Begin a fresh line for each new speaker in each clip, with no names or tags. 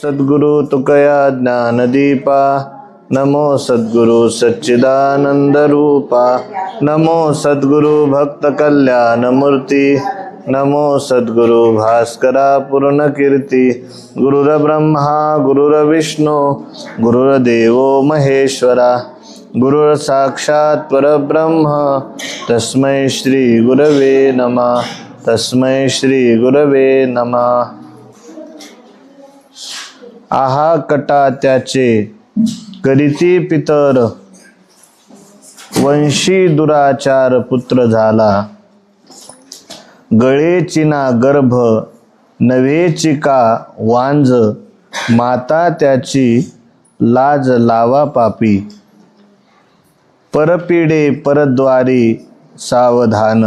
सद्गुरु तुकया ज्ञानदीपा, नमो सद्गुरु सच्चिदानंद रूपा, नमो सद्गुरु भक्त कल्याण मूर्ती, नमो सद्गुरु भास्करा पूर्ण कीर्ती. गुरुर्ब्रह्मा गुरुर्विष्णू गुरुर्देवो महेश्वरा, गुरुर साक्षात परब्रह्म तस्मै श्री गुरवे नमः. तस्मै श्री गुरवे नमः. आहा कटा त्याचे करीती पितर, वंशी दुराचार पुत्र झाला. गळेची ना गर्भ नव्हेची का वांज, माता त्याची लाज लावा पापी. परपिडे परद्वारी सावधान,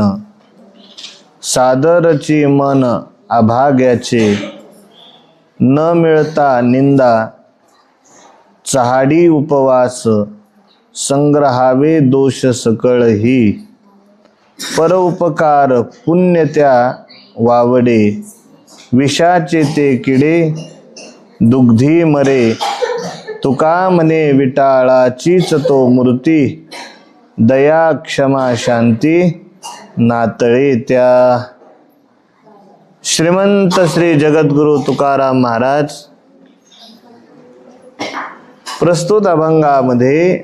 सादरची मन अभाग्याचे. न मिळता निंदा चहाडी उपवास, संग्रहावे दोष सकळही. परोपकार पुण्य त्या वावडे, विषाचे ते किडे दुग्धी मरे. तुका म्हणे विटाळाचीच तो मूर्ती, दया क्षमा शांती नातळे त्या. श्रीमंत श्री जगद्गुरु तुकाराम महाराज प्रस्तुत अभंगामध्ये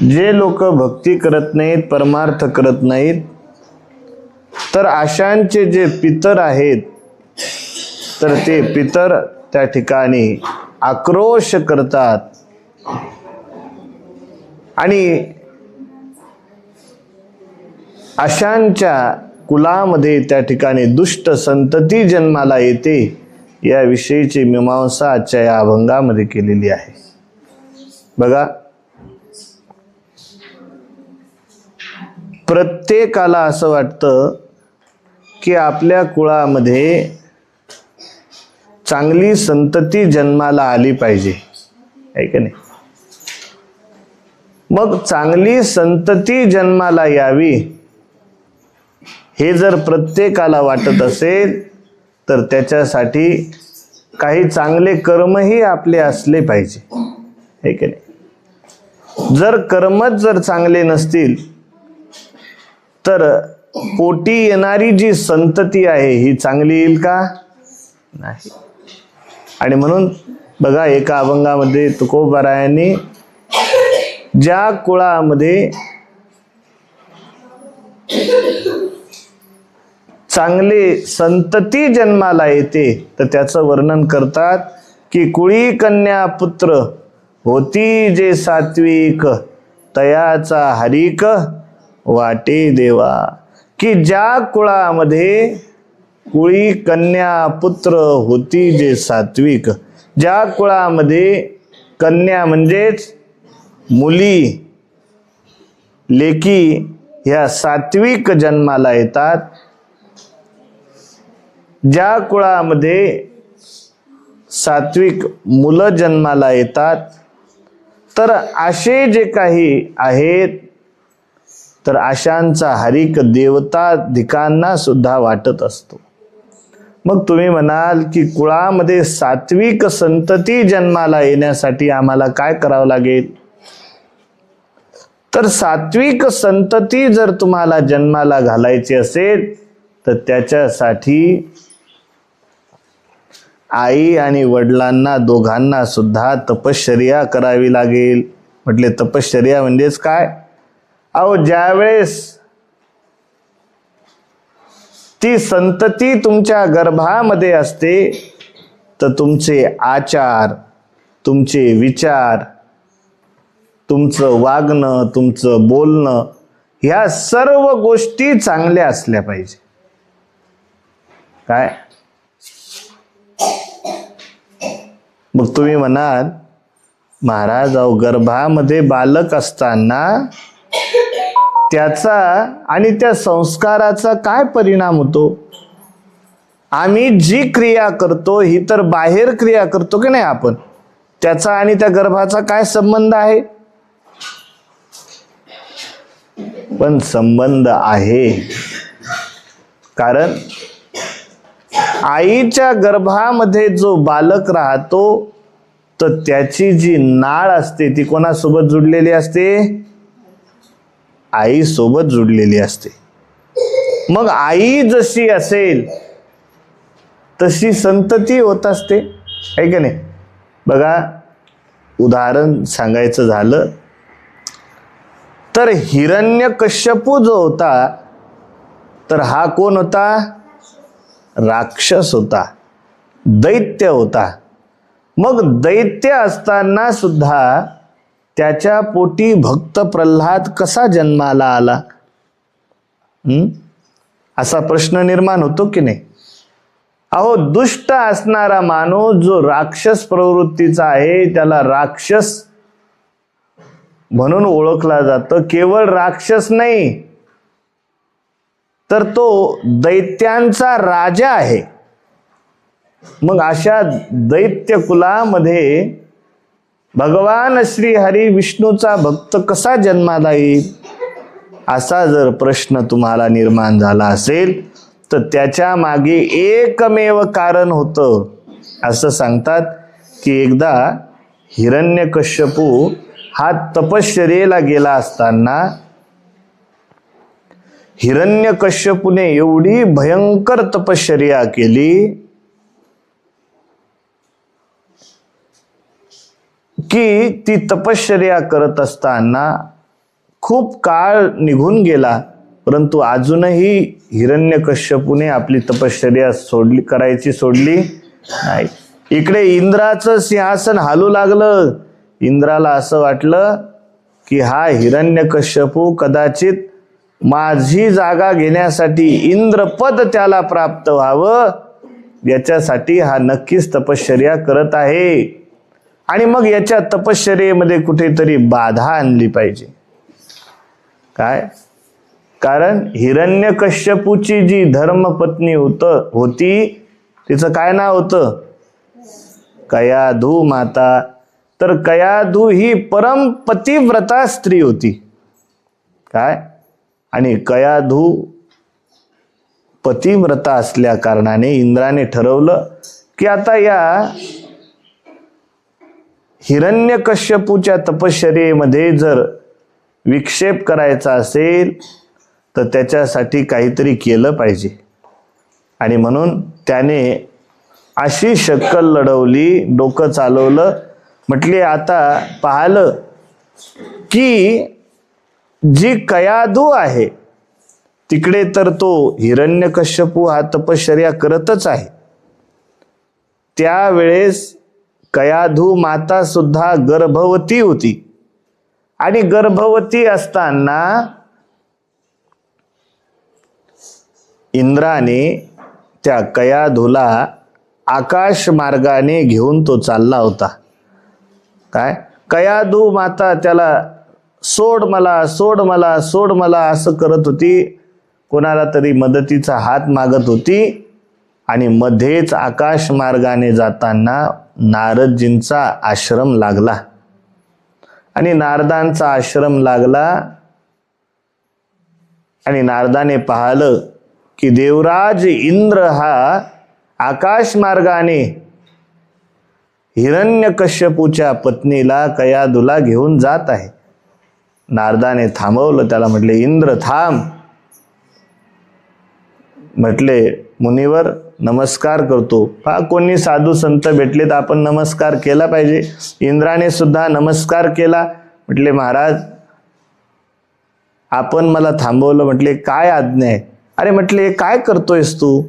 जे लोक भक्ती करत नाहीत, परमार्थ करत नाहीत, तर अशांचे जे पितर आहेत, तर ते पितर त्या ठिकाणी आक्रोश करतात आणि अशांच्या कुलामध्ये त्या ठिकाणी दुष्ट संतती जन्माला येते. याविषयीची मीमांसा आजच्या या अभंगामध्ये केलेली आहे. बघा, प्रत्येकाला असं वाटतं की आपल्या कुळामध्ये चांगली संतती जन्माला आली पाहिजे, आहे का नाही? मग चांगली संतती जन्माला यावी हे जर प्रत्येकाला वाटत असेल, तर त्याच्यासाठी काही चांगले कर्मही आपले असले पाहिजे, आहे की नाही? जर कर्मच जर चांगले नसतील, तर पोटी येणारी जी संतती आहे ही चांगली येईल का? नाही. आणि म्हणून बघा, एका अभंगामध्ये तुकोबारायांनी ज्या कुळामध्ये चांगले संतती जन्माला येते, तर त्याचं वर्णन करतात की कुळी कन्या पुत्र होती जे सात्विक, तयाचा हरिक वाटे देवा. की ज्या कुळामध्ये कुळी कन्या पुत्र होती जे सात्विक, ज्या कुळामध्ये कन्या म्हणजेच मुली लेकी ह्या सात्विक जन्माला येतात, ज्या कुळामध्ये सात्विक मुलं जन्माला येतात, तर असे जे काही आहेत, तर अशांचा हरिक देवताधिकांना सुद्धा वाटत असतो. मग तुम्ही म्हणाल की कुळामध्ये सात्विक संतती जन्माला येण्यासाठी आम्हाला काय करावं लागेल? तर सात्विक संतती जर तुम्हाला जन्माला घालायची असेल, तर त्याच्यासाठी आई आणि वडिलांना दोघांना सुद्धा तपश्चर्या करावी लागेल. म्हटले तपश्चर्या म्हणजेच काय? अहो, ज्यावेळेस ती संतती तुमच्या गर्भामध्ये असते, तर तुमचे आचार, तुमचे विचार, तुमचं वागणं, तुमचं बोलणं, ह्या सर्व गोष्टी चांगल्या असल्या पाहिजे. काय? मग तुम्ही म्हणाल, महाराज अहो, गर्भामध्ये बालक असताना त्याचा आणि त्या संस्काराचा काय परिणाम होतो? आम्ही जी क्रिया करतो ही तर बाहेर क्रिया करतो की नाही आपण, त्याचा आणि त्या गर्भाचा काय संबंध आहे? पण संबंध आहे. कारण आईच्या गर्भामध्ये जो बालक राहतो तर त्याची जी नाळ असते ती कोणासोबत जुडलेली असते? आई सोबत जुडलेली असते. मग आई जशी असेल तशी संतती होत असते, आहे का नाही? बघा, उदाहरण सांगायचं झालं तर हिरण्यकश्यपू जो होता तर हा कोण होता? राक्षस होता, दैत्य होता. मग दैत्य असताना सुद्धा त्याच्या पोटी भक्त प्रल्हाद कसा जन्माला आला? असा प्रश्न निर्माण होतो की नाही? अहो, दुष्ट असणारा माणूस जो राक्षस प्रवृत्तीचा आहे त्याला राक्षस म्हणून ओळखला जातं. केवळ राक्षस नाही तर तो दैत्यांचा राजा आहे. मग अशा दैत्य कुलामध्ये भगवान श्री हरी विष्णूचा भक्त कसा जन्माला येईल? असा जर प्रश्न तुम्हाला निर्माण झाला असेल तर त्याच्या मागे एकमेव कारण होतं. असं सांगतात की एकदा हिरण्यकश्यपू हा तपश्चर्येला गेला असताना हिरण्यकश्यपूने एवढी भयंकर तपश्चर्या केली की ती तपश्चर्या करत असताना खूप काळ निघून गेला, परंतु अजूनही हिरण्यकश्यपूने आपली तपश्चर्या करायची सोडली नाही. इकडे इंद्राचं सिंहासन हालू लागलं. इंद्राला असं वाटलं की हा हिरण्यकश्यपू कदाचित माझी जागा घेण्यासाठी इंद्रपद त्याला प्राप्त व्हावं याच्यासाठी हा नक्कीच तपश्चर्या करत आहे आणि मग याच्या तपश्चर्येमध्ये कुठेतरी बाधा आणली पाहिजे. काय? कारण हिरण्यकश्यपूची जी धर्मपत्नी होती तिचं काय नाव होतं? कयाधू माता. तर कयाधू ही परम पतिव्रता स्त्री होती. काय? आणि कयाधू पतिव्रता असल्या कारणाने इंद्राने ठरवलं की आता या हिरण्यकश्यपूच्या तपश्चर्येमध्ये जर विक्षेप करायचा असेल तर त्याच्यासाठी काहीतरी केलं पाहिजे. आणि म्हणून त्याने अशी शक्कल लढवली, डोकं चालवलं. म्हटले आता पाहिलं की जी कयाधू आहे तिकडे तर तो हिरण्यकश्यपू हा तपश्चर्या करतच आहे. त्यावेळेस कयाधू माता सुद्धा गर्भवती होती आणि गर्भवती असताना इंद्राने त्या कयाधूला आकाश मार्गाने घेऊन तो चालला होता. काय? कयाधू माता त्याला सोड मला, सोड मला, सोड मला असं करत होती. कोणाला तरी मदतीचा हात मागत होती आणि मध्येच आकाश मार्गाने जाताना नारदजींचा आश्रम लागला आणि नारदांचा आश्रम लागला आणि नारदाने पाहिलं की देवराज इंद्र हा आकाश मार्गाने हिरण्यकश्यपूच्या पत्नीला कयाधूला घेऊन जात आहे. नारदाने थांबवलं, त्याला म्हटले इंद्र थांब. म्हटले मुनिवर नमस्कार करतो. कोणी साधू संत भेटले तर आपण नमस्कार केला पाहिजे. इंद्राने सुद्धा नमस्कार केला. म्हटले महाराज आपण मला थांबवलं. म्हटले काय आज्ञा आहे? अरे म्हटले काय करतोयस तू?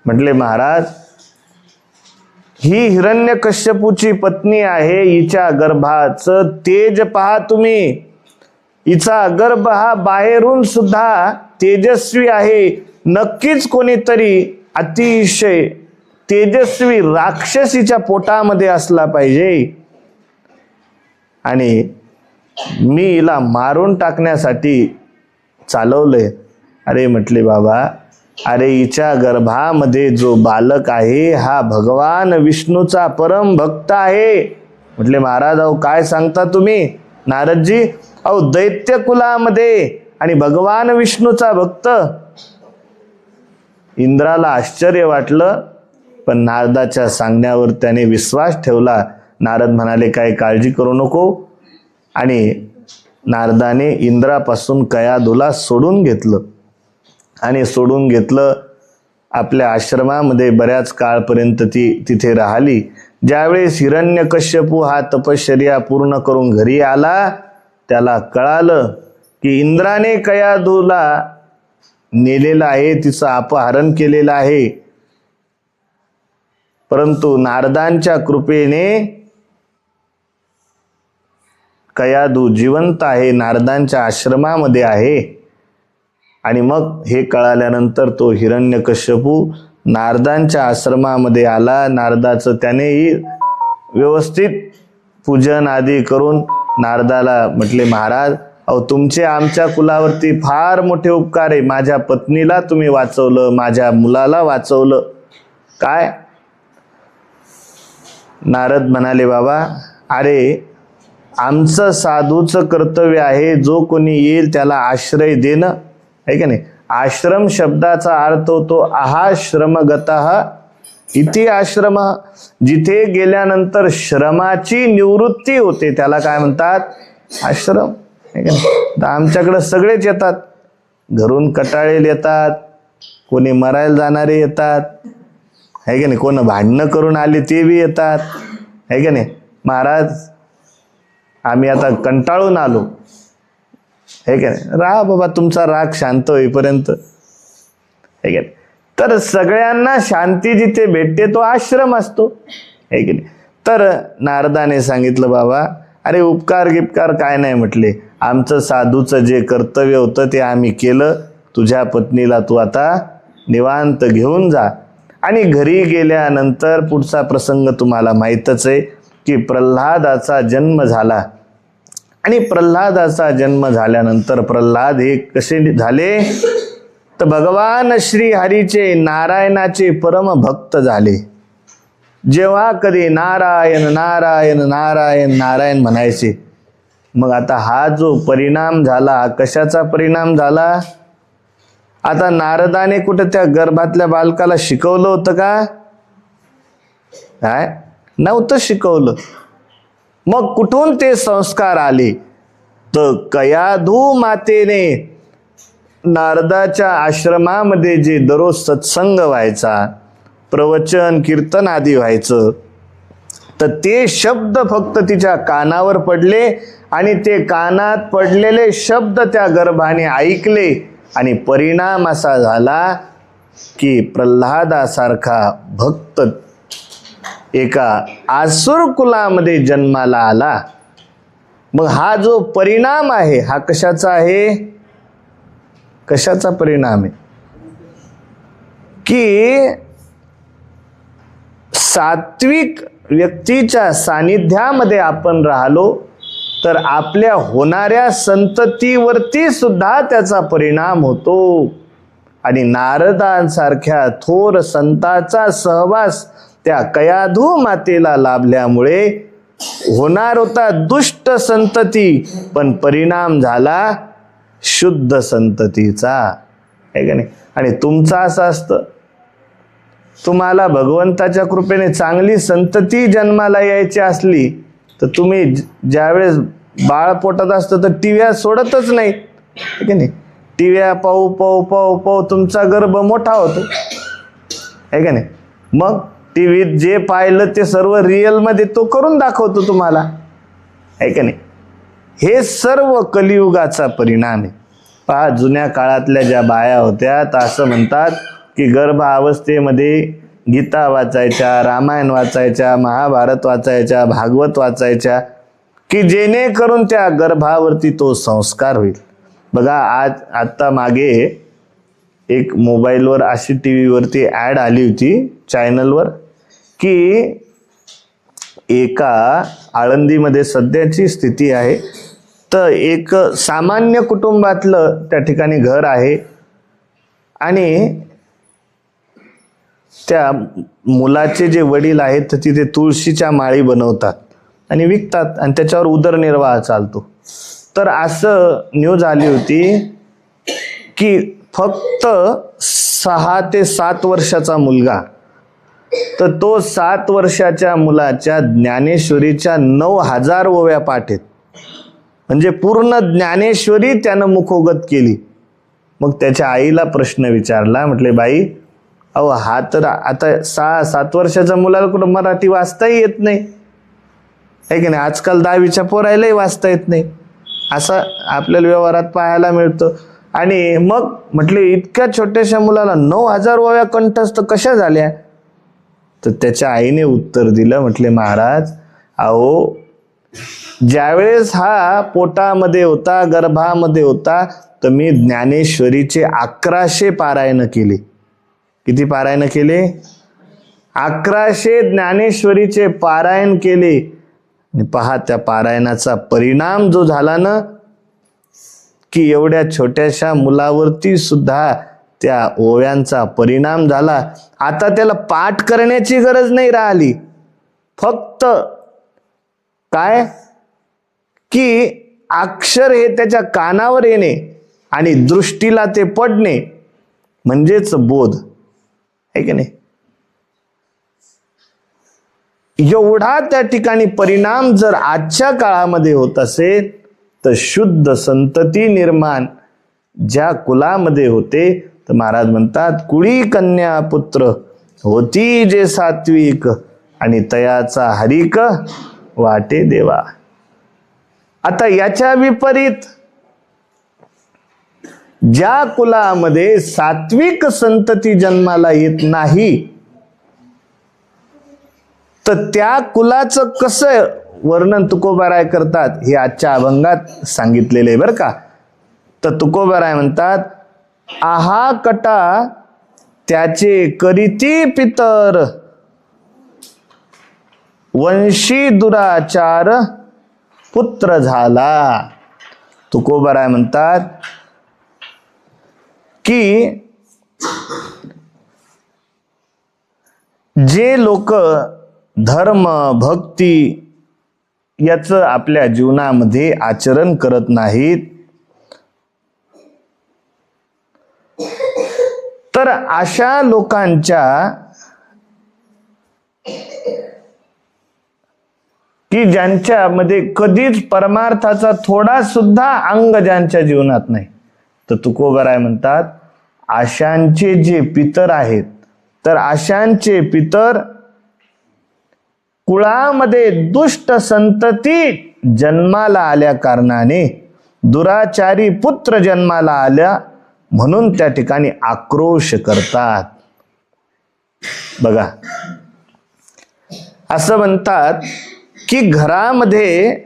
म्हटले महाराज ही हिरण्यकश्यपूची पत्नी आहे, हिच्या गर्भाचं तेज पहा तुम्ही. हिचा गर्भ हा बाहेरून सुद्धा तेजस्वी आहे. नक्कीच कोणीतरी अतिशय तेजस्वी राक्षसीच्या पोटामध्ये असला पाहिजे आणि मी हिला मारून टाकण्यासाठी चालवलंय. अरे म्हटले बाबा, अरे हिच्या गर्भामध्ये जो बालक आहे हा भगवान विष्णूचा परम भक्त आहे. म्हटले महाराज अहो काय सांगता तुम्ही? नारदजी अहो दैत्य कुलामध्ये आणि भगवान विष्णूचा भक्त. इंद्राला आश्चर्य वाटलं, पण नारदाच्या सांगण्यावर त्याने विश्वास ठेवला. नारद म्हणाले काही काळजी करू नको. आणि नारदाने इंद्रापासून कयाधूला सोडून घेतलं आणि सोडून घेतलं. आपल्या आश्रमामध्ये बऱ्याच काळपर्यंत ती तिथे राहिली. ज्यावेळेस हिरण्यकश्यपू हा तपश्चर्या पूर्ण करून घरी आला, त्याला कळालं की इंद्राने कयाधूला नेलेलं आहे, तिचं अपहरण केलेलं आहे. परंतु नारदांच्या कृपेने कयाधू जिवंत आहे, नारदांच्या आश्रमामध्ये आहे. आणि मग हे कळाल्यानंतर तो हिरण्यकश्यपू नारदांच्या आश्रमामध्ये आला. नारदाचं त्यानेही व्यवस्थित पूजन आदी करून नारदाला म्हटले, महाराज अहो तुमचे आमच्या कुलावरती फार मोठे उपकार आहे. माझ्या पत्नीला तुम्ही वाचवलं, माझ्या मुलाला वाचवलं. काय? नारद म्हणाले, बाबा अरे आमचं साधूचं कर्तव्य आहे, जो कोणी येईल त्याला आश्रय देणं, आहे का नाही. आश्रम शब्दाचा अर्थ होतो आहाश्रमगतः इति आश्रम. जिथे गेल्यानंतर श्रमाची निवृत्ती होते त्याला काय म्हणतात? आश्रम. आहे का नाही. आमच्याकडे सगळेच येतात, घरून कटाळेल येतात, कोणी मरायला जाणारे येतात, आहे का नाही, कोण भांडणं करून आले ते बी येतात, आहे का नाही. महाराज आम्ही आता कंटाळून आलो, हे का नाही, राहा बाबा तुमचा राग शांत होईपर्यंत, हे का नाही. तर सगळ्यांना शांती जिथे भेटते तो आश्रम असतो, हे की नाही. तर नारदाने सांगितलं, बाबा अरे उपकार गिपकार काय नाही म्हटले, आमचं साधूचं जे कर्तव्य होतं ते आम्ही केलं. तुझ्या पत्नीला तू आता निवांत घेऊन जा. आणि घरी गेल्यानंतर पुढचा प्रसंग तुम्हाला माहीतच आहे की प्रल्हादाचा जन्म झाला. आणि प्रल्हादाचा जन्म झाल्यानंतर प्रल्हाद हे कसे झाले तर भगवान श्री हरीचे नारायणाचे परम भक्त झाले. जेव्हा कधी नारायण नारायण नारायण नारायण म्हणायचे. मग आता हा जो परिणाम झाला, कशाचा परिणाम झाला? आता नारदाने कुठं त्या गर्भातल्या बालकाला शिकवलं होतं का? काय नव्हतं शिकवलं. मग कुठून ते संस्कार आले? तर कयाधू मातेने नारदाच्या आश्रमामध्ये जे दररोज सत्संग व्हायचा, प्रवचन कीर्तन आदी व्हायचं, तर ते शब्द फक्त तिच्या कानावर पडले आणि ते कानात पडलेले शब्द त्या गर्भाने ऐकले आणि परिणाम असा झाला की प्रल्हादासारखा भक्त एका आसुर कुलामध्ये जन्माला आला. मग हा जो परिणाम आहे हा कशाचा आहे? कशाचा परिणाम आहे? की सात्विक व्यक्तीच्या सानिध्यामध्ये आपण राहिलो तर आपल्या होणाऱ्या संततीवरती सुद्धा त्याचा परिणाम होतो. आणि नारदांसारख्या थोर संताचा सहवास त्या कयाधू मातेला लाभल्यामुळे होणार होता दुष्ट संतती, पण परिणाम झाला शुद्ध संततीचा, आहे का नाही. आणि तुमचं असं असतं, तुम्हाला भगवंताच्या कृपेने चांगली संतती जन्माला यायची असली तर तुम्ही ज्यावेळेस बाळ पोटात असतं तर टीव्या सोडतच नाही, आहे का नाही. टीव्या पाहू पाहू पाहू पाहू तुमचा गर्भ मोठा होतो, आहे का नाही. मग टीव्हीत जे पाहिलं ते सर्व रिअलमध्ये तो करून दाखवतो तुम्हाला, आहे का नाही. हे सर्व कलियुगाचा परिणाम आहे. पहा, जुन्या काळातल्या ज्या बाया होत्या तर असं म्हणतात की गर्भ अवस्थेमध्ये गीता वाचायच्या, रामायण वाचायच्या, महाभारत वाचायच्या, भागवत वाचायच्या, की जेणेकरून त्या गर्भावरती तो संस्कार होईल. बघा, आत्ता मागे एक मोबाईलवर अशी टी व्हीवरती ॲड आली होती चॅनलवर की एका आळंदीमध्ये सध्याची स्थिती आहे तर एक सामान्य कुटुंबातलं त्या ठिकाणी घर आहे आणि त्या मुलाचे जे वडील आहेत तर तिथे तुळशीच्या माळी बनवतात आणि विकतात आणि त्याच्यावर उदरनिर्वाह चालतो. तर असं न्यूज आली होती की फक्त 6 ते 7 वर्षाचा मुलगा, तर तो 7 वर्षाच्या मुलाच्या ज्ञानेश्वरीच्या 9000 ओव्या पाठ आहेत. म्हणजे पूर्ण ज्ञानेश्वरी त्यानं मुखोगत केली. मग त्याच्या आईला प्रश्न विचारला, म्हटले बाई, अहो हा तर आता 6-7 वर्षाच्या मुलाला कुठं मराठी वाचताही येत नाही, आहे की नाही. आजकाल 10वीच्या पोरायलाही वाचता येत नाही, असं आपल्याला व्यवहारात पाहायला मिळतं. आणि मग म्हटले इतक्या छोट्याशा मुलाला 9000 ओव्या कंठस्थ कशा झाल्या? तर त्याच्या आईने उत्तर दिलं, म्हटले महाराज, अहो ज्यावेळेस हा पोटामध्ये होता, गर्भामध्ये होता, तर मी ज्ञानेश्वरीचे 1100 पारायण केले. किती पारायण केले? 1100 ज्ञानेश्वरीचे पारायण केले. आणि पहा त्या पारायणाचा परिणाम जो झाला ना, की एवढ्या छोट्याशा मुलावरती सुद्धा त्या ओव्यांचा परिणाम झाला. आता त्याला पाठ करण्याची गरज नाही राहिली, फक्त काय की अक्षर हे त्याच्या कानावर येणे आणि दृष्टीला ते पडणे म्हणजेच बोध, आहे की नाही. एवढा त्या ठिकाणी परिणाम जर आजच्या काळामध्ये होत असेल, तर शुद्ध संतती निर्माण ज्या कुलामध्ये होते, तर महाराज म्हणतात कुळी कन्या पुत्र होती जे सात्विक, आणि तयाचा हरिक वाटे देवा. आता याच्या विपरीत ज्या कुलामध्ये सात्विक संतती जन्माला येत नाही, तर त्या कुलाचं कसं वर्णन तुकोबाराय करतात हे आजच्या अभंगात सांगितलेले आहे बरं का. तर तुकोबाराय म्हणतात, आहा कटा त्याचे करीती पितर, वंशी दुराचार पुत्र झाला. तुकोबाराय म्हणतात की जे लोक धर्म भक्ती याचं आपल्या जीवनामध्ये आचरण करत नाहीत, तर अशा लोकांच्या की ज्यांच्यामध्ये कधीच परमार्थाचा थोडा सुद्धा अंग ज्यांच्या जीवनात नाही, तर तुकोबाराय म्हणतात आशांचे जे पितर आहेत, तर आशांचे पितर कुळामध्ये दुष्ट संतती जन्माला आल्या कारणाने, दुराचारी पुत्र जन्माला आल्या म्हणून त्या ठिकाणी आक्रोश करतात. बघा, असं म्हणतात की घरामध्ये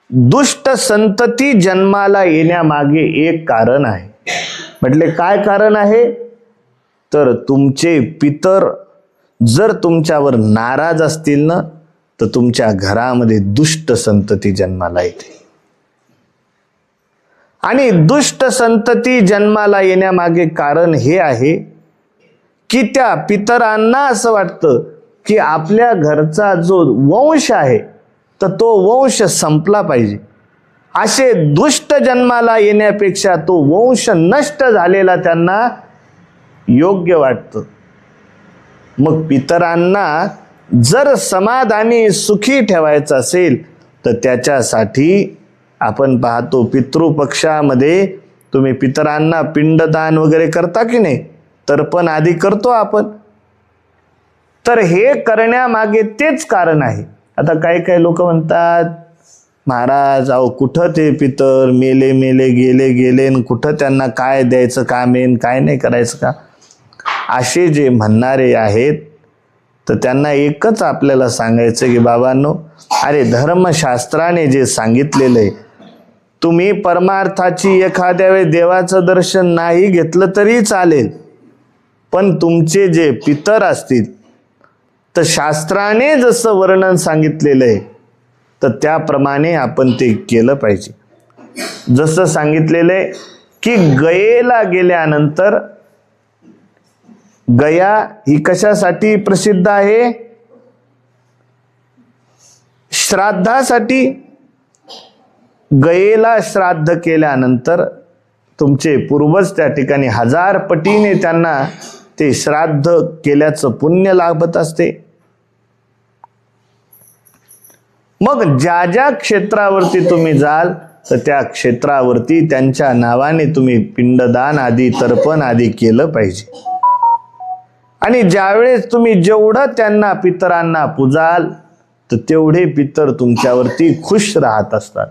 दुष्ट संतती जन्माला येण्यामागे एक कारण आहे. म्हटले काय कारण आहे? तर तुमचे पितर जर तुमच्यावर नाराज असतील ना, तर तुमच्या घरामध्ये दुष्ट संतती जन्माला येते. आणि दुष्ट संतती जन्माला येण्यामागे कारण हे आहे की त्या पितरांना असं वाटतं की आपल्या घरचा जो वंश आहे, तर तो वंश संपला पाहिजे. असे दुष्ट जन्माला येण्यापेक्षा तो वंश नष्ट झालेला त्यांना योग्य वाटतं. मग पितरांना जर समाधानी सुखी ठेवायचं असेल, तर त्याच्यासाठी आपण पाहतो पितृपक्षामध्ये तुम्ही पितरांना पिंडदान वगैरे करता की नाही, तर पण आधी करतो आपण. तर हे करण्यामागे तेच कारण आहे. आता काही काही लोक म्हणतात, महाराज अहो कुठं ते पितर मेले मेले गेले गेले, कुठं त्यांना काय द्यायचं काम आहे, काय नाही करायचं का. असे जे म्हणणारे आहेत, तर त्यांना एकच आपल्याला सांगायचं की बाबांनो, अरे धर्मशास्त्राने जे सांगितलेलं आहे, तुम्ही परमार्थाची एखाद्या वेळी देवाचं दर्शन नाही घेतलं तरी चालेल, पण तुमचे जे पितर असतील, तर शास्त्राने जसं वर्णन सांगितलेलं आहे, तर त्याप्रमाणे आपण ते केलं पाहिजे. जसं सांगितलेलं आहे की गयेला गेल्यानंतर, गया ही कशासाठी प्रसिद्ध आहे? श्राद्धासाठी. गयेला श्राद्ध केल्यानंतर तुमचे पूर्वज त्या ठिकाणी 1000 पटीने त्यांना ते श्राद्ध केल्याचं पुण्य लाभत असते. मग ज्या ज्या क्षेत्रावरती तुम्ही जाल तर त्या क्षेत्रावरती त्यांच्या नावाने तुम्ही पिंडदान आदी तर्पण आदी केलं पाहिजे. आणि ज्यावेळेस तुम्ही जेवढं त्यांना पितरांना पूजाल तर तेवढे पितर तुमच्यावरती खुश राहत असतात.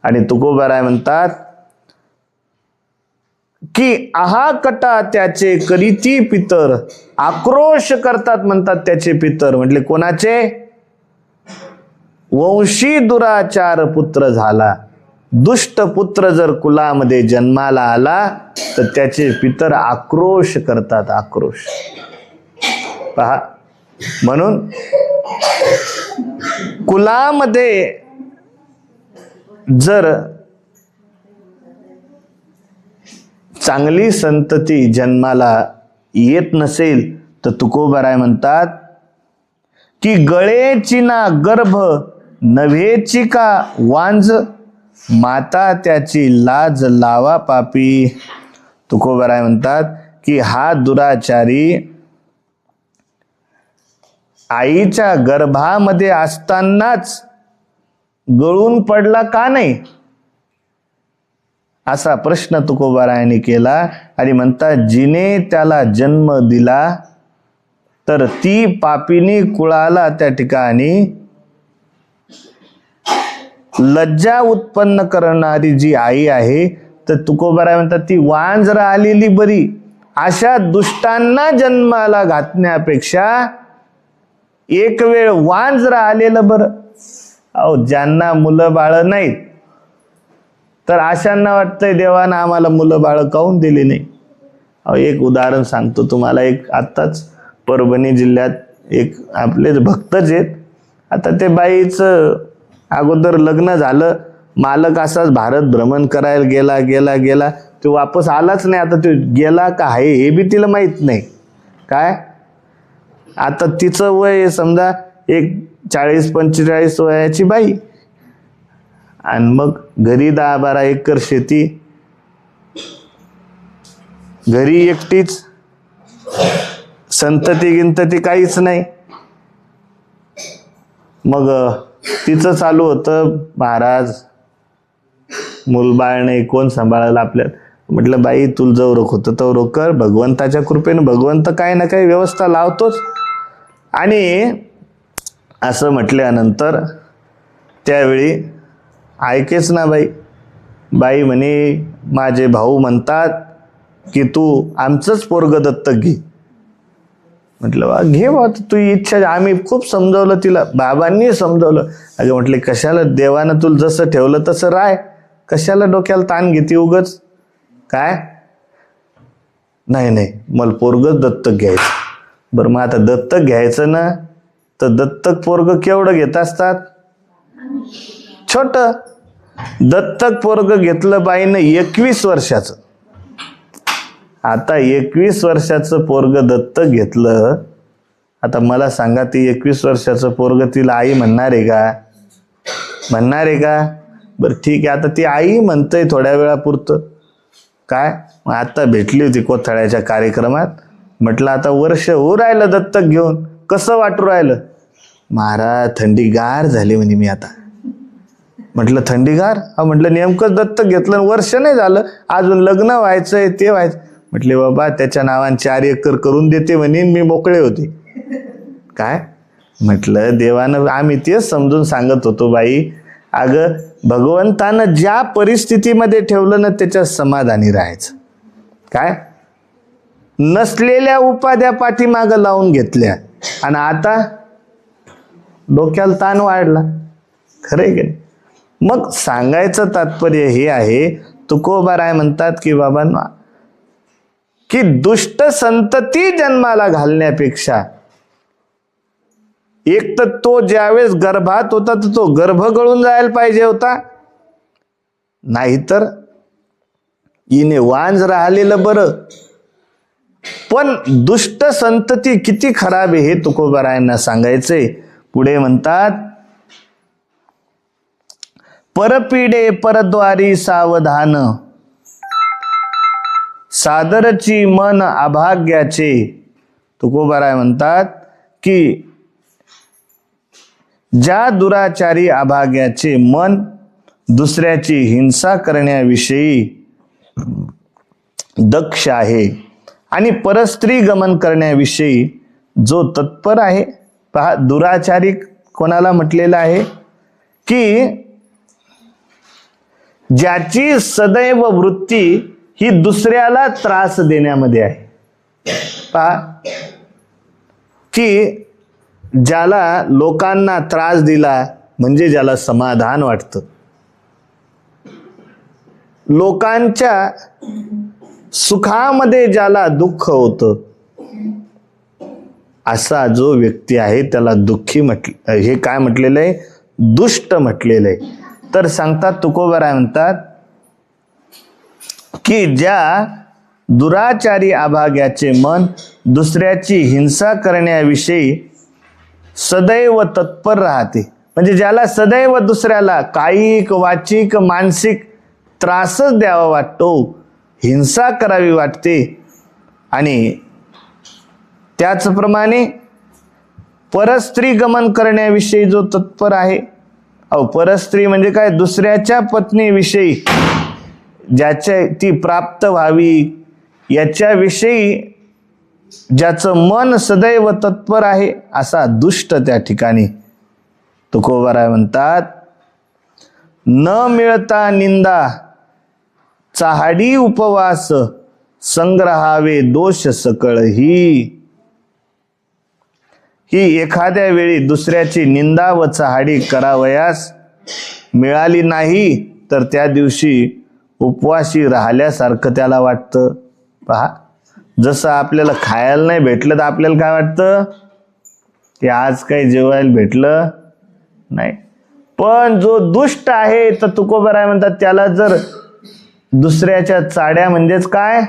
आणि तुकोबाराय म्हणतात की आहा कटा त्याचे करीती पितर, आक्रोश करतात म्हणतात त्याचे पितर. म्हटले कोणाचे? वंशी दुराचार पुत्र झाला. दुष्ट पुत्र जर कुलामध्ये जन्माला आला तर त्याचे पितर आक्रोश करतात, आक्रोश. पहा, म्हणून कुलामध्ये जर चांगली संतती जन्माला येत नसेल तर तुकोबाराय म्हणतात की गळेची ना गर्भ नव्हेची का वांज, माता त्याची लाज लावा पापी. तुकोबाराय म्हणतात की हा दुराचारी आईच्या गर्भामध्ये असतानाच गळून पडला का नाही, असा प्रश्न तुकोबारायांनी केला. आणि म्हणतात जिने त्याला जन्म दिला तर ती पापिनी कुळाला त्या ठिकाणी लज्जा उत्पन्न करणारी जी आई आहे तर तुकोबाराय म्हणतात ती वांज राहिलेली बरी. अशा दुष्टांना जन्माला घातण्यापेक्षा एक वेळ वांज राहिलेलं बरं. अहो, ज्यांना मुलं बाळ नाहीत तर अशांना वाटतंय देवानं आम्हाला मुलं बाळ काऊन दिली नाही. अहो, एक उदाहरण सांगतो तुम्हाला. एक आत्ताच परभणी जिल्ह्यात एक आपले भक्तच आहेत. आता ते बाईचं अगोदर लग्न झालं, मालक असाच भारत भ्रमण करायला गेला गेला गेला, तो वापस आलाच नाही. आता तो गेला का आहे हे बी तिला माहित नाही. काय आता तिचं वय समजा एक 40-45 वयाची बाई, आणि मग घरी 10-12 एकर शेती, घरी एकटीच, संतती गिंतती काहीच नाही. मग तिचं चालू होतं महाराज मूलबाळ नाही, कोण सांभाळायला आपल्याला. म्हटलं बाई तुला जवळ होतं तर कर, भगवंताच्या कृपेनं भगवंत काही ना काही व्यवस्था लावतोच. आणि असं म्हटल्यानंतर त्यावेळी ऐकेच ना बाई. बाई म्हणे माझे भाऊ म्हणतात की तू आमचंच पोरग दत्तक घे. म्हटलं बा घे बा, तू इच्छा. आम्ही खूप समजावलं तिला, बाबांनी समजावलं. अगं म्हटले कशाला, देवानं तुला जसं ठेवलं तसं राय, कशाला डोक्याला ताण घेते उगच. काय नाही नाही मला पोरग दत्तक घ्यायचं. बरं मग आता दत्तक घ्यायचं ना तर दत्तक पोरग केवढं घेत असतात? छोट. दत्तक पोरग घेतलं बाईनं 21 वर्षाचं. आता 21 वर्षाचं पोरग दत्तक घेतलं. आता मला सांगा ती 21 वर्षाचं पोरग तिला आई म्हणणार आहे का? म्हणणार आहे का? बरं ठीक आहे, आता ती आई म्हणतंय थोड्या वेळापुरतं. काय मग आता भेटली होती कोथळ्याच्या कार्यक्रमात. म्हटलं आता वर्ष होऊ राहिलं दत्तक घेऊन, कसं वाटू राहिलं? महाराज थंडीगार झाली म्हणे मी आता. म्हटलं थंडीगार? म्हटलं नेमकं दत्तक घेतलं, वर्ष नाही झालं, अजून लग्न व्हायचंय ते व्हायचं. म्हटले बाबा त्याच्या नावाने 4 एकर करून देते म्हणे, मी मोकळे होते. काय म्हटलं देवानं, आम्ही तेच समजून सांगत होतो बाई, अगं भगवंतानं ज्या परिस्थितीमध्ये ठेवलं ना त्याच्या समाधानी राहायचं. काय नसलेल्या उपाध्या पाठीमागं लावून घेतल्या आणि आता डोक्याला ताण वाढला. खरे की नाही? मग सांगायचं तात्पर्य हे आहे, तुकोबाराय म्हणतात की बाबांनो, की दुष्ट संतती जन्माला घालण्यापेक्षा एक तर तो ज्यावेळेस गर्भात होता तर तो गर्भ गळून जायला पाहिजे होता, नाहीतर हिने वांज राहिलेलं बरं. पण दुष्ट संतती किती खराब आहे हे तुकोबारायांना सांगायचंय. पुढे म्हणतात परपिडे परद्वारी सावधान, सादरची मन अभाग्याचे. तुकोबाराय म्हणतात की ज्या दुराचारी अभाग्याचे मन दुसऱ्याची हिंसा करण्याविषयी दक्ष आहे आणि परस्त्री गमन करण्याविषयी जो तत्पर आहे. पहा, दुराचारी कोणाला म्हटलेलं आहे की ज्याची सदैव वृत्ती ही दुसऱ्याला त्रास देण्यामध्ये आहे. पहा की ज्याला लोकांना त्रास दिला म्हणजे ज्याला समाधान वाटतं, लोकांच्या सुखामध्ये ज्याला दुःख होतं, असा जो व्यक्ती आहे त्याला दुःखी हे काय म्हटलेलं आहे, दुष्ट म्हटलेलं आहे. तर सांगतात तुकोबाराय म्हणतात की ज्या दुराचारी अभाग्याचे मन दुसऱ्याची हिंसा करण्याविषयी सदैव तत्पर राहते, म्हणजे ज्याला सदैव दुसऱ्याला कायिक वाचिक मानसिक त्रासच द्यावा वाटतो, हिंसा करावी वाटते, आणि त्याचप्रमाणे परस्त्री गमन करण्याविषयी जो तत्पर आहे. परस्त्री म्हणजे काय, दुसऱ्याच्या पत्नीविषयी ज्याच्या ती प्राप्त व्हावी याच्याविषयी ज्याचं मन सदैव तत्पर आहे, असा दुष्ट त्या ठिकाणी तुकोबाराय म्हणतात. न मिळता निंदा चाहाडी उपवास संग्रहावे दोष सकळ ही एखाद्या वेळी दुसऱ्याची निंदा व चहाडी करावयास मिळाली नाही तर त्या दिवशी उपवासी राहिल्यासारखं त्याला वाटतं. पहा, जसं आपल्याला खायला नाही भेटलं तर आपल्याला काय वाटतं की आज काही जेवायला भेटलं नाही. पण जो दुष्ट आहे तर तुकोबाराय म्हणतात त्याला जर दुसऱ्याच्या चाड्या म्हणजेच काय,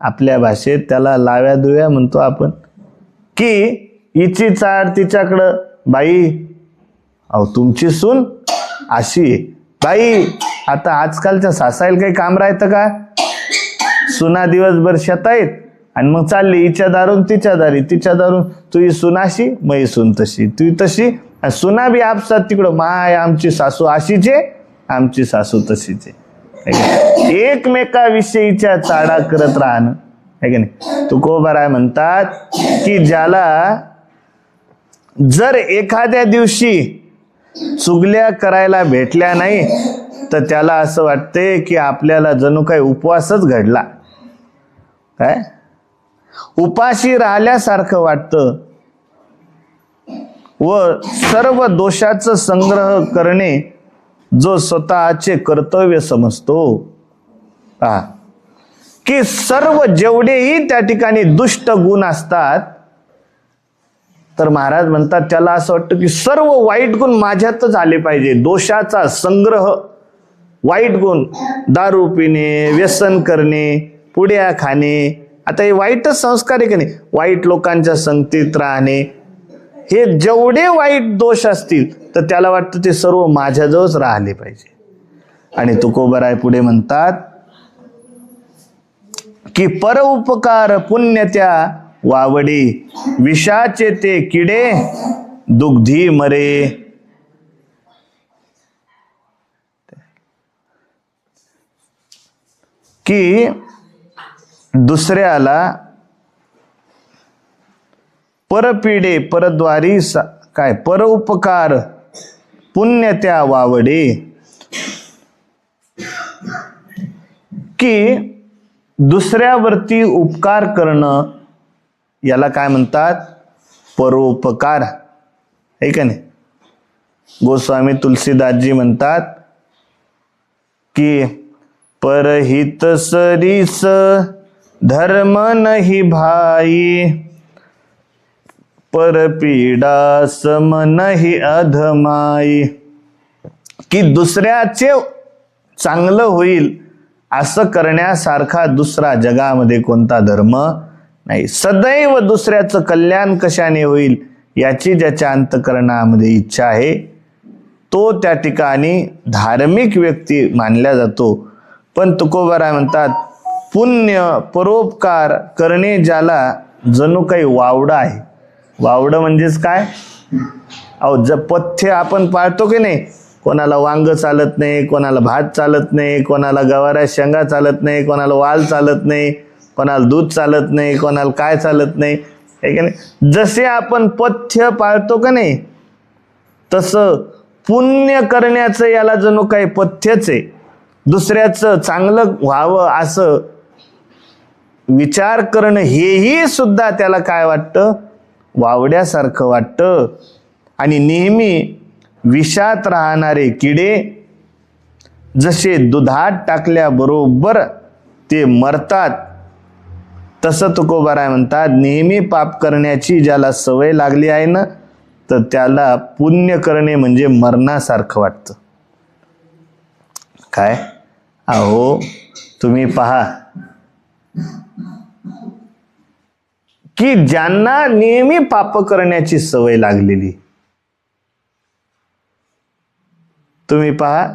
आपल्या भाषेत त्याला लाव्या दुव्या म्हणतो आपण, की हिची चाड तिच्याकडं, बाई अहो तुमची सून अशी आहे, बाई आता आजकालच्या सासायला काही काम राहतं का, सुना दिवसभर शेतायत आणि मग चालली हिच्या दारून तिच्या दारी, तिच्या दारून तुझी सून अशी मग सून तशी, तू तशी, सुना बी आपसात तिकडं, माय आमची सासू अशीचे आमची सासू तशीचे, एकमेकाविषयीच्या चाडा करत राहणं आहे की नाही. तुकोबाराय म्हणतात की ज्याला जर एखाद्या दिवशी चुगल्या करायला भेटल्या नाही तर त्याला असं वाटते की आपल्याला जणू काही उपवासच घडला, काय उपाशी राहिल्यासारखं वाटतं, व सर्व दोषाचं संग्रह करणे जो स्वतःचे कर्तव्य समजतो. की सर्व जेवढेही त्या ठिकाणी दुष्ट गुण असतात तर महाराज म्हणतात त्याला असं वाटतं की सर्व वाईट गुण माझ्यातच आले पाहिजे. दोषाचा संग्रह, वाईट गुण, दारू पिणे, व्यसन करणे, पुड्या खाणे, आता हे वाईटच संस्कार आहे की नाही, वाईट लोकांच्या संगतीत राहणे, हे जेवढे वाईट दोष असतील तर त्याला वाटतं ते सर्व माझ्याजवळच राहिले पाहिजे. आणि तुकोबाराय पुढे म्हणतात की परोपकार पुण्य त्या वावडे विषाचे ते किडे दुग्धी मरे. की दुसऱ्याला परपिडे परद्वारी काय परोपकार पुण्य त्या वावडे, की दुसऱ्यावरती उपकार करणं याला काय म्हणतात, परोपकार आहे का नाही. गोस्वामी तुलसीदासजी म्हणतात की परहित सरीस धर्म नाही भाई, परपीडा सम नाही अधमाई. की दुसऱ्याचे चांगलं होईल असं करण्यासारखा दुसरा जगामध्ये कोणता धर्म नाही. सदैव दुसऱ्याचं कल्याण कशाने होईल याची ज्याच्या अंतःकरणामध्ये इच्छा आहे तो त्या ठिकाणी धार्मिक व्यक्ती मानला जातो. पण तुकोबाराय म्हणतात पुण्य परोपकार करणे ज्याला जणू काही वावडं आहे. वावडं म्हणजेच काय? अहो पथ्य आपण पाळतो की नाही, कोणाला वांग चालत नाही, कोणाला भात चालत नाही, कोणाला गवाऱ्या शेंगा चालत नाही, कोणाला वाल चालत नाही, कोणाला दूध चालत नाही, कोणाला काय चालत नाही, आहे की नाही. जसे आपण पथ्य पाळतो का नाही, तसं पुण्य करण्याचं याला जणू काही पथ्यच आहे. दुसऱ्याचं चांगलं व्हावं असं विचार करणं हेही सुद्धा त्याला काय वाटतं? वावड्यासारखं वाटतं. आणि नेहमी विषात राहणारे किडे जसे दुधात टाकल्याबरोबर ते मरतात, तसं तुकोबाराय म्हणतात, नेहमी पाप करण्याची ज्याला सवय लागली आहे ना, तर त्याला पुण्य करणे म्हणजे मरणासारखं वाटतं. काय? अहो तुम्ही पहा की ज्यांना नेहमी पाप करण्याची सवय लागलेली, तुम्ही पहा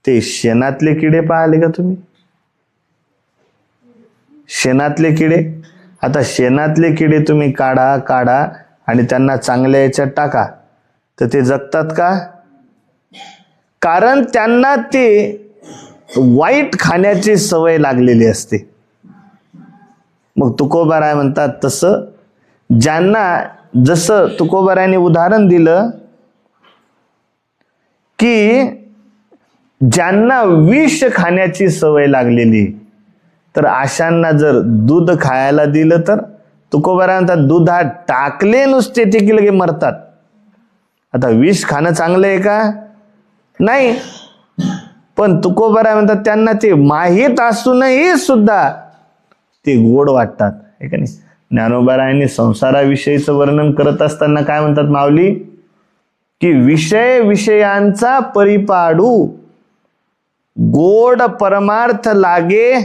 ते शेणातले किडे पाहिले का तुम्ही? शेणातले किडे. आता शेणातले किडे तुम्ही काढा आणि त्यांना चांगल्या याच्यात टाका, तर ते जगतात का? कारण त्यांना ते वाईट खाण्याची सवय लागलेली असते. मग तुकोबाराय म्हणतात तसं ज्यांना, जसं तुकोबारायने उदाहरण दिलं की ज्यांना विष खाण्याची सवय लागलेली, तर अशांना जर दूध खायला दिलं तर तुकोबाराय म्हणतात दुधात टाकले नुसते ते की लगे मरतात. आता विष खाणं चांगलं आहे का? नाही. पण तुकोबाराय म्हणतात त्यांना ते माहीत असूनही सुद्धा ते गोड वाटतात, आहे का नाही. ज्ञानोबारायांनी संसाराविषयीचं वर्णन करत असताना काय म्हणतात माऊली, की विषयांचा परिपाडू गोड परमार्थ लागे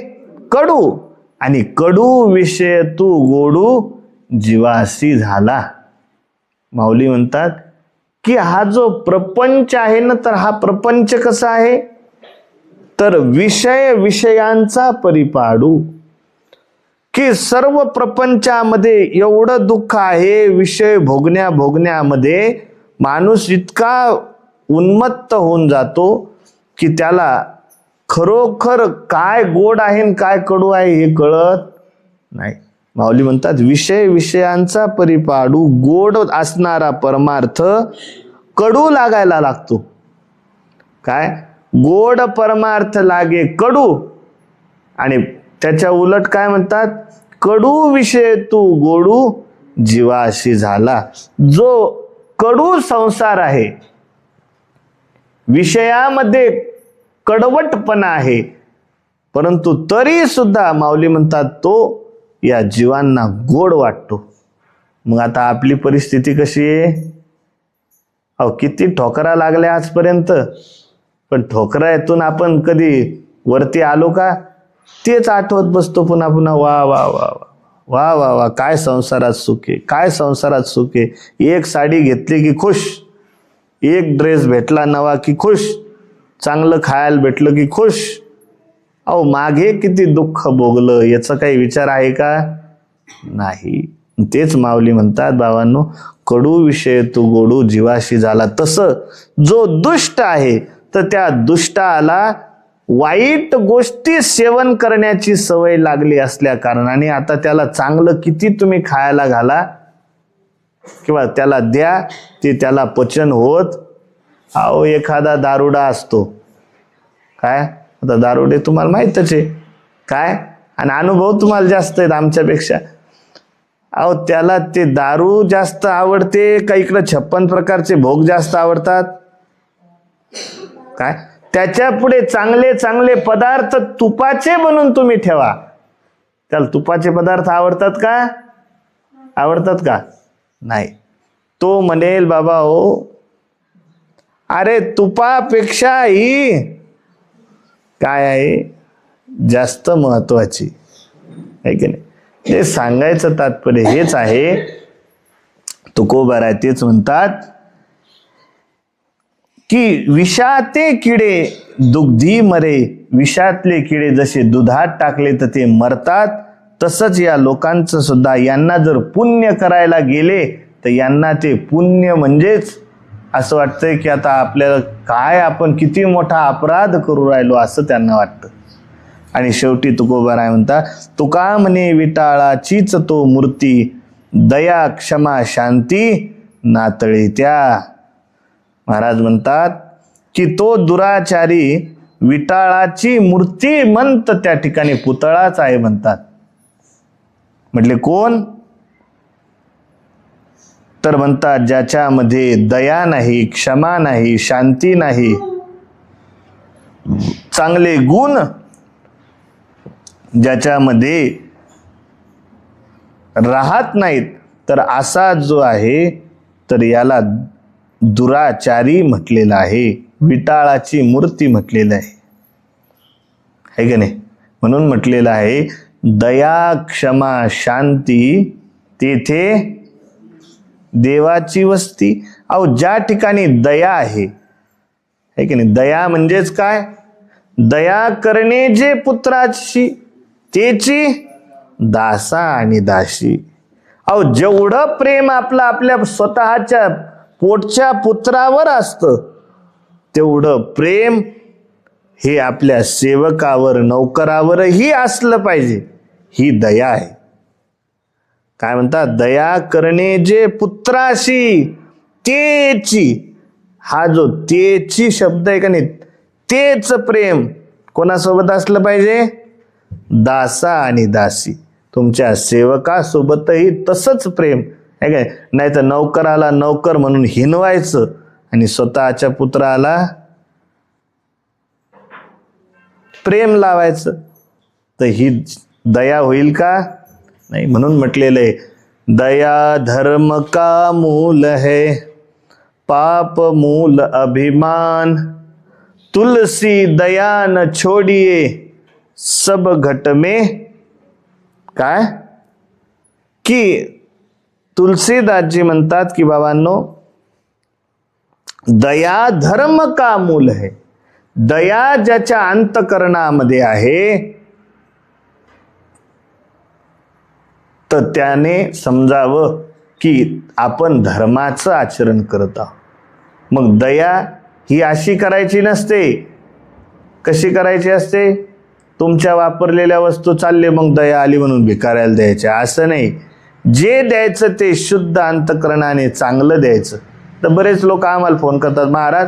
कडू, आणि कडू विषय तू गोडू जीवासी झाला. माऊली म्हणतात की हा जो प्रपंच आहे ना, तर हा प्रपंच कसा आहे, तर विषयांचा परिपाडू, की सर्व प्रपंचामध्ये एवढं दुःख आहे. विषय भोगण्यामध्ये माणूस इतका उन्मत्त होऊन जातो की त्याला खरोखर काय गोड आहे आणि काय कडू आहे हे कळत नाही. माऊली म्हणतात विषयांचा परिपाडू, गोड असणारा परमार्थ कडू लागायला लागतो. काय? गोड परमार्थ लागे कडू, आणि त्याच्या उलट काय म्हणतात, कडू विषय तू गोडू जीवाशी झाला. जो कडू संसार आहे, विषयामध्ये कडवटपणा आहे, परंतु तरी सुद्धा माऊली म्हणतात तो या जीवांना गोड वाटतो. मग आता आपली परिस्थिती कशी आहे? अहो किती ठोकरा लागल्या आजपर्यंत, पण ठोकरातून आपण कधी वरती आलो का? तेच आठवत बसतो पुन्हा पुन्हा. वा वा वा वा वा वा, काय संसारात सुख आहे, काय संसारात सुख आहे. एक साडी घेतली की खुश, एक ड्रेस भेटला नवा की खुश, चांगलं खायला भेटलं की खुश. अहो मागे किती दुःख भोगलं याचा काही विचार आहे का? नाही. तेच माऊली म्हणतात बाबांनो, कडू विषय तू गोडू जीवाशी झाला. तसं जो दुष्ट आहे, तर त्या दुष्टाला वाईट गोष्टी सेवन करण्याची सवय लागली असल्या कारणाने आता त्याला चांगलं किती तुम्ही खायला घाला किंवा त्याला द्या, ते त्याला पचन होत. अहो एखादा दारुडा असतो, काय आता दारुडे तुम्हाला माहितच आहे काय, आणि अनुभव तुम्हाला जास्त आहेत आमच्यापेक्षा. अहो त्याला ते दारू जास्त आवडते का इकडे 56 प्रकारचे भोग जास्त आवडतात? काय त्याच्या पुढे चांगले चांगले पदार्थ तुपाचे बनवून तुम्ही ठेवा, त्याला तुपाचे पदार्थ आवडतात का? आवडतात का? नाही. तो म्हणेल बाबा हो, अरे तुपापेक्षा ही काय आहे जास्त महत्वाची आहे की नाही. हे सांगायचं तात्पर्य हेच आहे. तुकोबाराय तेच म्हणतात की विषाते किडे दुग्धी मरे, विषातले किडे जसे दुधात टाकले तर ते मरतात, तसंच या लोकांचं सुद्धा, यांना जर पुण्य करायला गेले तर यांना ते पुण्य म्हणजेच असं वाटतंय की आता आपल्याला काय, आपण किती मोठा अपराध करू राहिलो असं त्यांना वाटतं. आणि शेवटी तुकोबाराय म्हणता, तुका म्हणे विटाळाचीच तो मूर्ती, दया क्षमा शांती नातळी त्या. महाराज म्हणतात की तो दुराचारी विटाळाची मूर्ती म्हणत त्या ठिकाणी पुतळाच आहे म्हणतात. म्हटले कोण? तर म्हणतात ज्याच्यामध्ये दया नाही, क्षमा नाही, शांती नाही, चांगले गुण ज्याच्यामध्ये राहत नाहीत, तर असा जो आहे तर याला दुराचारी म्हटलेला आहे, विटाळाची मूर्ती म्हटलेलं आहे का नाही? म्हणून म्हटलेलं आहे दया क्षमा शांती तेथे देवाची वस्ती. अहो ज्या ठिकाणी दया आहे की नाही, दया म्हणजेच काय? दया करणे जे पुत्राची तेची दासा आणि दासी. अहो जेवढं प्रेम आपलं आपल्या स्वतःच्या पोटच्या पुत्रावर असतं, तेवढं प्रेम हे आपल्या सेवकावर नौकरावरही असलं पाहिजे. ही दया आहे. काय म्हणतात? दया करणे जे पुत्राशी तेची. हा जो तेची शब्द आहे का नाही, तेच प्रेम कोणासोबत असलं पाहिजे? दासा आणि दासी. तुमच्या सेवकासोबतही तसंच प्रेम आहे काय? नाही तर नौकराला नौकर म्हणून हिनवायचं आणि स्वतःच्या पुत्राला प्रेम लावायचं, तर ही दया होईल का? नाही. म्हणून म्हटलेलं आहे दया धर्म का मूल है, पाप मूल अभिमान, तुलसी दया न छोड़िए सब घट में. काय की तुलसीदासजी म्हणतात की बाबांनो, दया धर्म का मूल है. दया ज्याच्या अंतकरणामध्ये आहे तर त्याने समजावं की आपण धर्माचं आचरण करत आहोत. मग दया ही अशी करायची नसते. कशी करायची असते? तुमच्या वापरलेल्या वस्तू चालले, मग दया आली म्हणून भिकाऱ्याला द्यायच्या, असं नाही. जे द्यायचं ते शुद्ध अंतकरणाने चांगलं द्यायचं. तर बरेच लोक आम्हाला फोन करतात, महाराज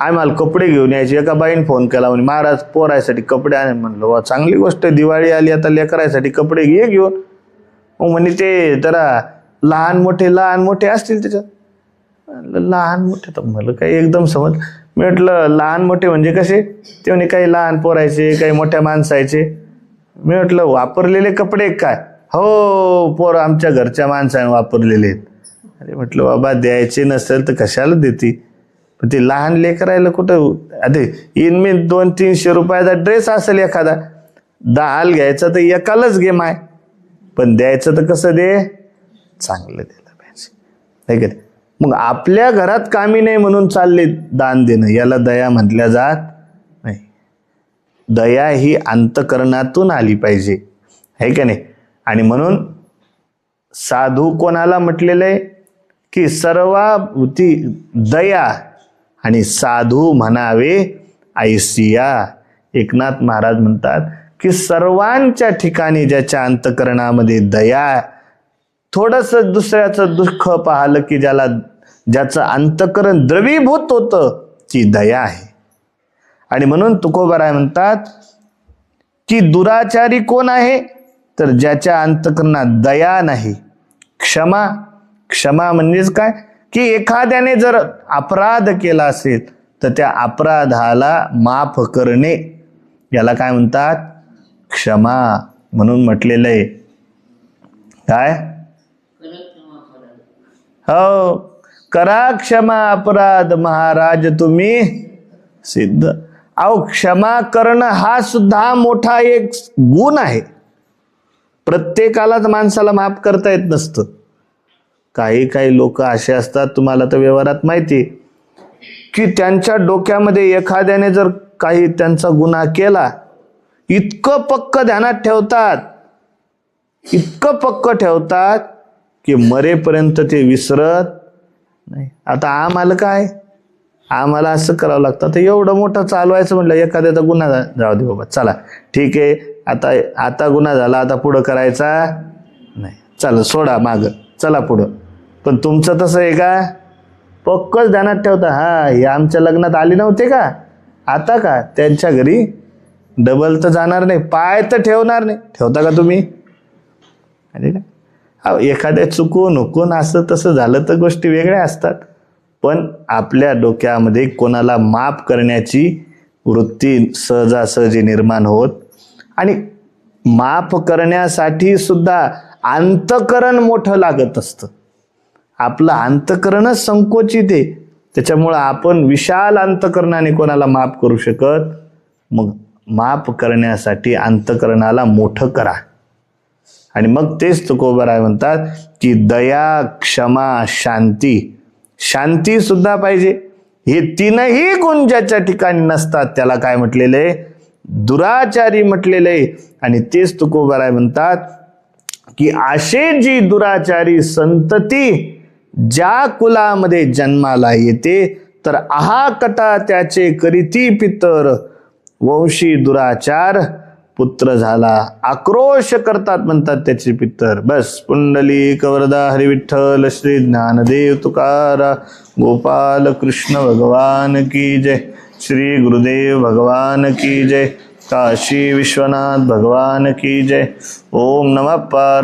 आम्हाला कपडे घेऊन यायचे. एका बाईने फोन केला, म्हणे महाराज पोरायसाठी कपडे आणे. म्हणलं वा चांगली गोष्ट, दिवाळी आली आता, लेकरायसाठी कपडे घे घेऊन. मग म्हणे ते जरा लहान मोठे असतील त्याच्यात. लहान मोठे तर मला काही एकदम समज. मी म्हटलं लहान मोठे म्हणजे कसे? ते म्हणे काही लहान पोरायचे, काही मोठ्या माणसायचे. मी म्हटलं वापरलेले कपडे काय? हो पोर आमच्या घरच्या माणसाने वापरलेले आहेत. अरे म्हटलं बाबा द्यायचे नसेल तर कशाला देते? पण ते लहान लेकरायला कुठं? अरे इनमी 200-300 रुपयाचा ड्रेस असेल एखादा, 10 घ्यायचा तर एकालाच घे माय, पण द्यायचं तर कसं दे? चांगलं दिलं पाहिजे आहे का? मग आपल्या घरात कामी नाही म्हणून चालले दान देणं, याला दया म्हटल्या जात नाही. दया ही अंतकरणातून आली पाहिजे आहे का नाही? आणि म्हणून साधू कोणाला म्हटलेलं आहे की सर्वाभूती दया आणि साधू म्हणावे ऐसिया. एकनाथ महाराज म्हणतात की सर्वांच्या ठिकाणी ज्याच्या अंतकरणामध्ये दया, थोडस दुसऱ्याचं दुःख पाहिलं की ज्याचं अंतकरण द्रवीभूत होतं, ती दया आहे. आणि म्हणून तुकोबाराय म्हणतात की दुराचारी कोण आहे? तर ज्याच्या अंतकरणात दया नाही. क्षमा म्हणजेच काय की एखाद्याने जर अपराध केला असेल तर त्या अपराधाला माफ करणे, याला काय म्हणतात? क्षमा. म्हणून म्हटलेलं आहे काय? हो, करा क्षमा अपराध महाराज तुम्ही सिद्ध. अहो क्षमा करणं हा सुद्धा मोठा एक गुण आहे. प्रत्येकालाच माणसाला माफ करता येत नसतं. काही लोक असे असतात, तुम्हाला तर व्यवहारात माहिती की त्यांच्या डोक्यामध्ये एखाद्याने जर काही त्यांचा गुन्हा केला, इतकं पक्क ध्यानात ठेवतात, इतकं पक्क ठेवतात की मरेपर्यंत ते विसरत नाही. आता आम्हाला काय, आम्हाला असं करावं लागतं. आता एवढं मोठं चालवायचं म्हटलं, एखाद्याचा गुन्हा जाऊ दे बाबा, चला ठीक आहे, आता गुन्हा झाला, आता पुढं करायचा नाही, चला सोडा मागं, चला पुढं. पण तुमचं तसं आहे का? पक्कच ध्यानात ठेवता, हा हे आमच्या लग्नात आले नव्हते का, आता का त्यांच्या घरी डबल तर जाणार नाही, पाय तर ठेवणार नाही. ठेवता का तुम्ही? अरे का एखाद्या चुकून हुकून असं तसं झालं तर गोष्टी वेगळ्या असतात, पण आपल्या डोक्यामध्ये कोणाला माफ करण्याची वृत्ती सहजासहजी निर्माण होत. आणि माफ करण्यासाठी सुद्धा अंतकरण मोठं लागत असतं. आपलं अंतकरणच संकोचित आहे, त्याच्यामुळं आपण विशाल अंतकरणाने कोणाला माफ करू शकत. मग माफ करण्यासाठी अंतकरणाला मोठं करा. आणि मग तेच तुकोबाराय म्हणतात की दया, क्षमा, शांती. शांती सुद्धा पाहिजे. हे तीनही गुण ज्याच्या ठिकाणी नसतात त्याला काय म्हटलेले? दुराचारी म्हटलेले. आणि तेच तुकोबाराय म्हणतात की असे जी दुराचारी संतती ज्या कुलामध्ये जन्माला येते, तर आहाकटा त्याचे करीती पितर, वंशी दुराचार पुत्र झाला. आक्रोश करतात म्हणतात त्याचे पितर. बस. पुंडलिक वरदा हरी विठ्ठल श्री ज्ञानदेव तुकारा गोपाल कृष्ण भगवान की जय. श्री गुरुदेव भगवान की जय. काशी विश्वनाथ भगवान की जय. ओम नमः पार्वती.